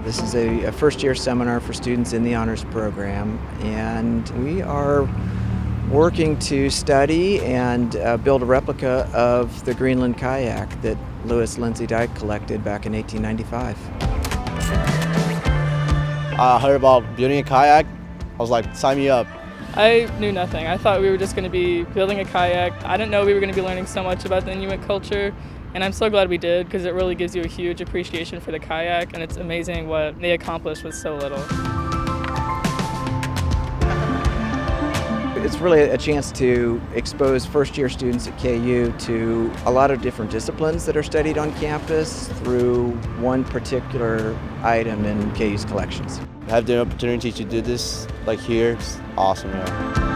This is a first-year seminar for students in the honors program, and we are working to study and build a replica of the Greenland Kayak that Lewis Lindsay Dyche collected back in 1895. I heard about building a kayak. I was like, sign me up. I knew nothing. I thought we were just going to be building a kayak. I didn't know we were going to be learning so much about the Inuit culture, and I'm so glad we did because it really gives you a huge appreciation for the kayak, and it's amazing what they accomplished with so little. It's really a chance to expose first-year students at KU to a lot of different disciplines that are studied on campus through one particular item in KU's collections. I have the opportunity to do this like here. It's awesome. Yeah.